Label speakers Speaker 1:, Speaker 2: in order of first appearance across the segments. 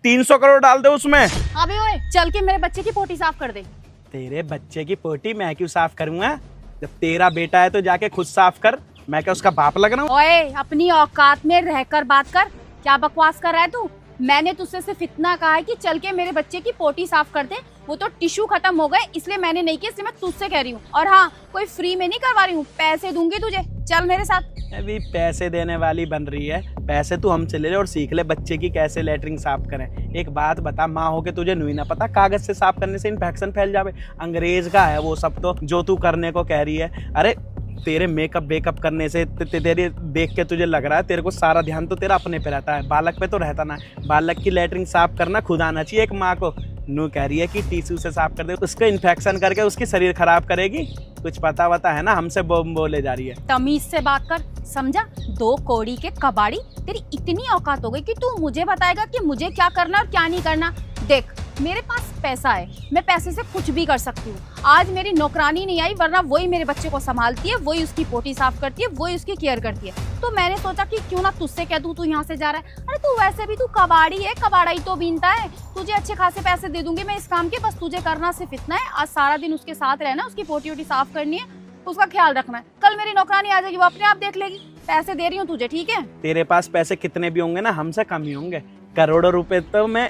Speaker 1: 300 करोड़ डाल दे उसमें।
Speaker 2: अबे ओए चल के मेरे बच्चे की पोटी साफ कर दे।
Speaker 1: तेरे बच्चे की पोटी मैं क्यों साफ करूंगा? जब तेरा बेटा है तो जाके खुद साफ कर। मैं क्या उसका बाप लग रहा हूँ?
Speaker 2: ओए अपनी औकात में रहकर बात कर। क्या बकवास कर रहा है तू? मैंने तुझसे सिर्फ इतना कहा है कि चल के मेरे बच्चे की पोटी साफ कर दे। वो तो टिश्यू खत्म हो गए इसलिए मैंने नहीं किया, इसलिए मैं तुझसे कह रही हूँ। और हाँ, कोई फ्री में नहीं करवा रही हूँ, पैसे दूंगी तुझे। चल मेरे साथ।
Speaker 1: अभी पैसे देने वाली बन रही है। पैसे तू हमसे ले ले और सीख ले बच्चे की कैसे लेटरिन साफ करें। एक बात बता, माँ हो के तुझे नहीं ना पता कागज से साफ करने से इन्फेक्शन फैल जावे? अंग्रेज का है वो सब तो जो तू करने को कह रही है। अरे तेरे मेकअप बेकअप करने से तेरे देख के तुझे लग रहा है तेरे को सारा ध्यान तो तेरा अपने पे रहता है, बालक पे तो रहता ना। बालक की लेटरिन साफ करना खुद आना चाहिए एक माँ को। नू कह रही है कि टिश्यू से साफ कर दे, उसको इन्फेक्शन करके उसकी शरीर खराब करेगी। कुछ पता वता है ना? हमसे बोले जा रही है।
Speaker 2: तमीज से बात कर, समझा? 2 कौड़ी के कबाड़ी, तेरी इतनी औकात हो गई कि तू मुझे बताएगा कि मुझे क्या करना और क्या नहीं करना। देख मेरे पास पैसा है, मैं पैसे से कुछ भी कर सकती हूँ। आज मेरी नौकरानी नहीं आई, वरना वही मेरे बच्चे को संभालती है, वही उसकी पोटी साफ करती है, वही उसकी केयर करती है। तो मैंने सोचा कि क्यों ना तुझसे कह दूं, तू यहाँ से जा रहा है। अरे तू वैसे भी तू कबाड़ी है, कबाड़ाई तो बीनता है। तुझे अच्छे खासे पैसे दे दूंगी मैं इस काम के, बस तुझे करना सिर्फ इतना है, आज सारा दिन उसके साथ रहना, उसकी पोटी वोटी साफ करनी है, उसका ख्याल रखना है। कल मेरी नौकरानी आ जाएगी, वो अपने आप देख लेगी। पैसे दे रही हूँ तुझे, ठीक है?
Speaker 1: तेरे पास पैसे कितने भी होंगे ना, हमसे कम ही होंगे। करोड़ों रुपए तो मैं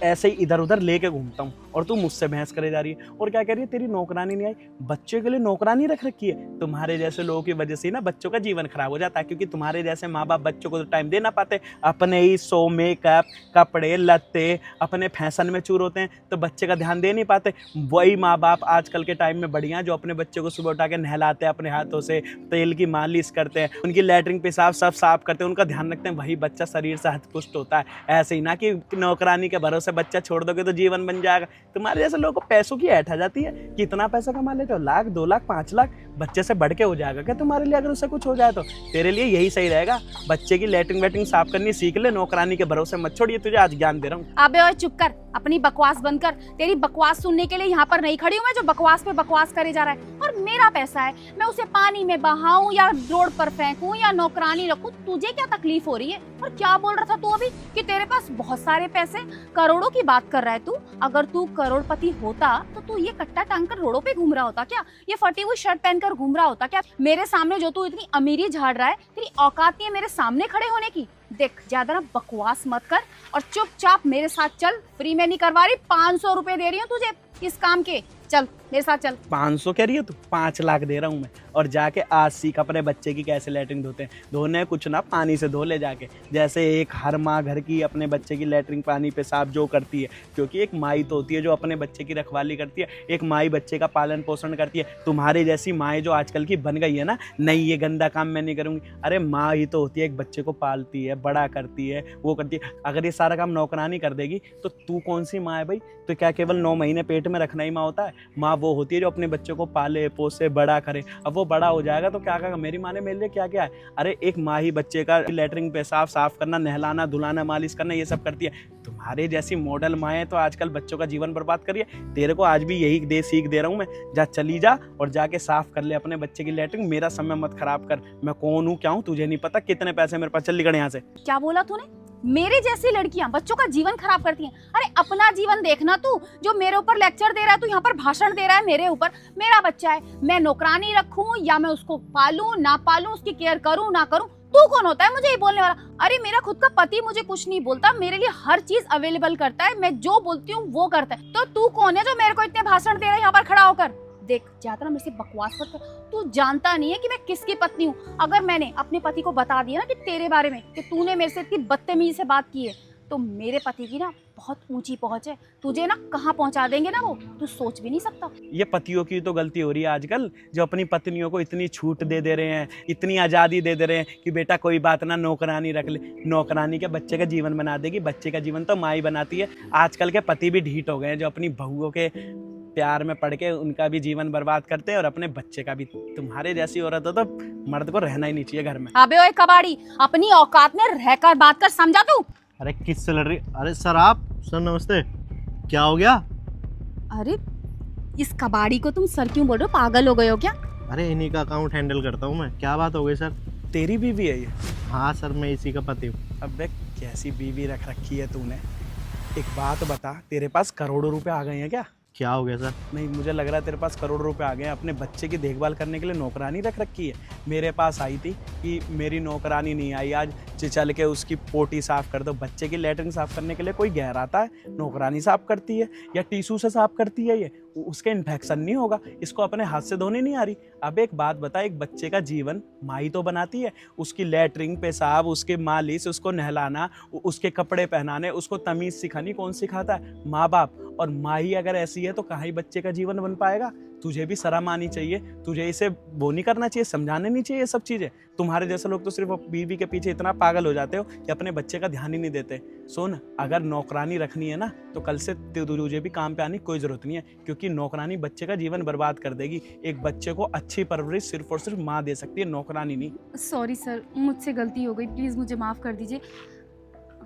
Speaker 1: ऐसे ही इधर उधर लेके घूमता हूँ और तू मुझसे बहस करे जा रही है। और क्या कह रही है, तेरी नौकरानी नहीं आई? बच्चे के लिए नौकरानी रख रखी है। तुम्हारे जैसे लोगों की वजह से ना बच्चों का जीवन खराब हो जाता है, क्योंकि तुम्हारे जैसे माँ बाप बच्चों को तो टाइम दे ना पाते। अपने ही सो मेकअप, कपड़े लत्ते, अपने फैशन में चूर होते हैं, तो बच्चे का ध्यान दे नहीं पाते। वही माँ बाप आजकल के टाइम में बढ़िया, जो अपने बच्चे को सुबह उठा के नहलाते हैं अपने हाथों से, तेल की मालिश करते हैं, उनकी लैट्रिन पेशाब सब साफ करते हैं, उनका ध्यान रखते हैं, वही बच्चा शरीर से हतपुष्ट होता है। ऐसे ही ना कि नौकरानी के भरोसे बच्चा छोड़ दोगे तो जीवन बन जाएगा। तुम्हारे जैसे लोगों को पैसों की ऐठ आ जाती है। कितना पैसा कमा लेते हो? 1 लाख 2 लाख 5 लाख बच्चे से बढ़ के हो जाएगा क्या तुम्हारे लिए? अगर उससे कुछ हो जाए तो तेरे लिए यही सही रहेगा। बच्चे की लेटरिन वेटरिन साफ करनी सीख ले, नौकरानी के भरोसे मत छोड़िए। तुझे आज ज्ञान दे रहा हूँ।
Speaker 2: अबे ओए चुप कर, अपनी बकवास बंद कर। तेरी बकवास सुनने के लिए यहाँ पर नहीं खड़ी हूँ मैं, जो बकवास पे बकवास करे जा रहा है। और मेरा पैसा है, मैं उसे पानी में बहाऊं या रोड पर फेंकूं या नौकरानी रखूं, तुझे क्या तकलीफ हो रही है? और क्या बोल रहा था तू अभी कि तेरे पास बहुत सारे पैसे, करोड़ों की बात कर रहा है तू। अगर तू करोड़पति होता तो तू ये कट्टा टांग कर रोडों पे घूम रहा होता क्या? ये फटी हुई शर्ट पहनकर घूम रहा होता क्या? मेरे सामने जो तू इतनी अमीरी झाड़ रहा है, तेरी औकात नहीं है मेरे सामने खड़े होने की। देख ज्यादा ना बकवास मत कर और चुपचाप मेरे साथ चल। फ्री में नहीं करवा रही, 500 रुपए दे रही हूँ तुझे इस काम के। चल मेरे साथ चल।
Speaker 1: 500 कह रही है तू? 5 लाख दे रहा हूँ मैं। और जाके आज सीख अपने बच्चे की कैसे लेटरिन धोते हैं। धोने कुछ ना, पानी से धो ले जाके। जैसे एक हर माँ घर की अपने बच्चे की लेटरिन पानी पेशाब जो करती है, क्योंकि एक माई तो होती है जो अपने बच्चे की रखवाली करती है, एक माई बच्चे का पालन पोषण करती है। तुम्हारी जैसी माएँ जो आजकल की बन गई है ना, नहीं ये गंदा काम मैं नहीं करूँगी। अरे माँ ही तो होती है, एक बच्चे को पालती है, बड़ा करती है, वो करती है। अगर ये सारा काम नौकरानी कर देगी तो तू कौन सी माँ है भाई? तो क्या केवल 9 महीने पेट में रखना ही माँ होता है? माँ वो होती है जो अपने बच्चे को पाले पोसे बड़ा करे। अब वो बड़ा हो जाएगा तो क्या कहेगा, मेरी माँ ने मेरे लिए क्या क्या है? अरे एक माँ ही बच्चे का लेटरिन पेशाब साफ करना, नहलाना धुलाना मालिश करना, ये सब करती है। तुम्हारे जैसी मॉडल माएँ तो आजकल बच्चों का जीवन बर्बाद करिए। तेरे को आज भी यही सीख दे रहा हूँ मैं। जा चली जा और जाके साफ कर ले अपने बच्चे की लेटरिन। मेरा समय मत खराब कर। मैं कौन हूँ क्या हूँ तुझे नहीं पता, कितने पैसे मेरे पास। चल निकल यहाँ से।
Speaker 2: क्या बोला तूने? मेरे जैसी लड़कियां बच्चों का जीवन खराब करती हैं? अरे अपना जीवन देखना तू, जो मेरे ऊपर लेक्चर दे रहा है, तू यहाँ पर भाषण दे रहा है मेरे ऊपर। मेरा बच्चा है, मैं नौकरानी रखूं या मैं उसको पालूं ना पालूं, उसकी केयर करूं ना करूं, तू कौन होता है मुझे ये बोलने वाला? अरे मेरा खुद का पति मुझे कुछ नहीं बोलता, मेरे लिए हर चीज अवेलेबल करता है, मैं जो बोलती हूँ वो करता है। तो तू कौन है जो मेरे को इतने भाषण दे रहा है यहाँ पर खड़ा होकर? देख ज्यादा ना मेरे से बकवास मत कर। तू जानता नहीं है कि मैं किसकी पत्नी हूँ। अगर मैंने अपने पति को बता दिया ना कि तेरे बारे में कि तूने मेरे से इतनी बदतमीजी से बात की है, तो मेरे पति की ना बहुत ऊंची पहुंच है। तुझे ना कहाँ पहुंचा देंगे ना वो, तू सोच भी नहीं सकता।
Speaker 1: ये पतियों की तो गलती हो रही है आजकल, जो अपनी पत्नियों को इतनी छूट दे रहे हैं, इतनी आज़ादी दे रहे हैं कि बेटा कोई बात ना, नौकरानी रख ले। नौकरानी के बच्चे का जीवन बना देगी, बच्चे का जीवन तो माँ ही बनाती है। आजकल के पति भी ढीठ हो गए हैं, जो अपनी बहुओं के प्यार में पड़ के उनका भी जीवन बर्बाद करते हैं और अपने बच्चे का भी। तुम्हारे जैसी औरत हो तो मर्द को रहना ही नहीं चाहिए घर में।
Speaker 2: अबे ओए कबाड़ी, अपनी औकात में रहकर बात कर, समझा तू?
Speaker 3: अरे किससे लड़ रही? अरे सर आप, सर नमस्ते। क्या हो गया?
Speaker 2: अरे इस कबाड़ी को तुम सर क्यों बोल रहे हो? पागल हो गए हो क्या?
Speaker 3: अरे इन्हीं का अकाउंट हैंडल करता हूँ मैं। क्या बात हो गई सर?
Speaker 1: तेरी बीवी है ये?
Speaker 3: हाँ सर, मैं इसी का पति हूँ।
Speaker 1: अबे कैसी बीवी रख रखी है तूने? एक बात बता, तेरे पास करोड़ों रुपए आ गए हैं क्या?
Speaker 3: क्या हो गया सर?
Speaker 1: नहीं, मुझे लग रहा है तेरे पास करोड़ों रुपए आ गए हैं। अपने बच्चे की देखभाल करने के लिए नौकरानी रख रखी है। मेरे पास आई थी कि मेरी नौकरानी नहीं आई आज, चल के उसकी पोटी साफ कर दो। बच्चे की लेटरिन साफ करने के लिए कोई गैर आता है? नौकरानी साफ करती है या टिश्यू से साफ करती है? ये उसके इन्फेक्शन नहीं होगा? इसको अपने हाथ से धोने नहीं आ रही? अब एक बात बता, एक बच्चे का जीवन माँ ही तो बनाती है। उसकी लेटरिन, पेशाब, उसके मालिश, उसको नहलाना, उसके कपड़े पहनाने, उसको तमीज़ सिखानी कौन सिखाता है? माँ बाप। और माँ ही अगर ऐसी है तो कहाँ ही बच्चे का जीवन बन पाएगा? तुझे भी शर्म आनी चाहिए, तुझे इसे वो नहीं करना चाहिए, समझाने नहीं चाहिए ये सब चीज़ें। तुम्हारे जैसे लोग तो सिर्फ बीवी के पीछे इतना पागल हो जाते हो कि अपने बच्चे का ध्यान ही नहीं देते। सुन, अगर नौकरानी रखनी है ना तो कल से तुझे भी काम पे आने की कोई ज़रूरत नहीं है, क्योंकि नौकरानी बच्चे का जीवन बर्बाद कर देगी। एक बच्चे को अच्छी परवरिश सिर्फ और सिर्फ माँ दे सकती है, नौकरानी नहीं।
Speaker 2: सॉरी सर, मुझसे गलती हो गई, प्लीज़ मुझे माफ़ कर दीजिए।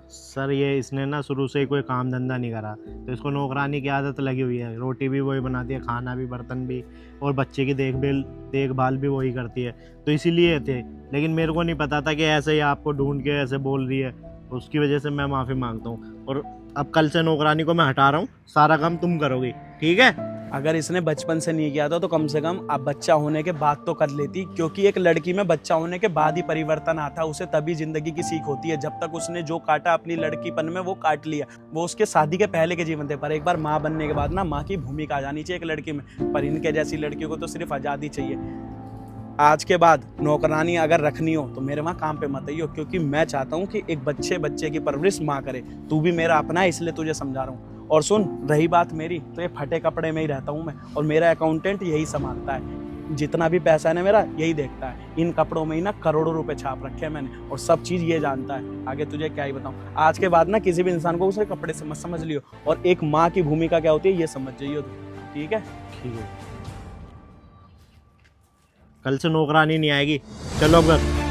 Speaker 3: सर ये इसने ना शुरू से ही कोई काम धंधा नहीं करा, तो इसको नौकरानी की आदत लगी हुई है। रोटी भी वही बनाती है, खाना भी, बर्तन भी, और बच्चे की देखभाल भी वही करती है, तो इसीलिए थे। लेकिन मेरे को नहीं पता था कि ऐसे ही आपको ढूंढ के ऐसे बोल रही है, उसकी वजह से मैं माफ़ी मांगता हूँ। और अब कल से नौकरानी को मैं हटा रहा हूँ, सारा काम तुम करोगी, ठीक है?
Speaker 1: अगर इसने बचपन से नहीं किया था तो कम से कम अब बच्चा होने के बाद तो कर लेती, क्योंकि एक लड़की में बच्चा होने के बाद ही परिवर्तन आता है। उसे तभी जिंदगी की सीख होती है। जब तक उसने जो काटा अपनी लड़कीपन में वो काट लिया, वो उसके शादी के पहले के जीवन थे। पर एक बार माँ बनने के बाद ना माँ की भूमिका आ जानी चाहिए एक लड़की में। पर इनके जैसी लड़कियों को तो सिर्फ आज़ादी चाहिए। आज के बाद नौकरानी अगर रखनी हो तो मेरे वहाँ काम पे मत आइयो, क्योंकि मैं चाहता हूँ कि एक बच्चे की परवरिश माँ करे। तू भी मेरा अपना है, इसलिए तुझे समझा रहा हूँ। और सुन, रही बात मेरी, तो ये फटे कपड़े में ही रहता हूँ मैं, और मेरा अकाउंटेंट यही संभालता है। जितना भी पैसा है ना मेरा, यही देखता है। इन कपड़ों में ही ना करोड़ों रुपए छाप रखे हैं मैंने, और सब चीज़ ये जानता है। आगे तुझे क्या ही बताऊँ। आज के बाद ना किसी भी इंसान को उसके कपड़े से मत समझ लियो, और एक माँ की भूमिका क्या होती है ये समझ जाइयो तू, ठीक है?
Speaker 3: ठीक है, कल से नौकरानी नहीं आएगी, चलो अब घर।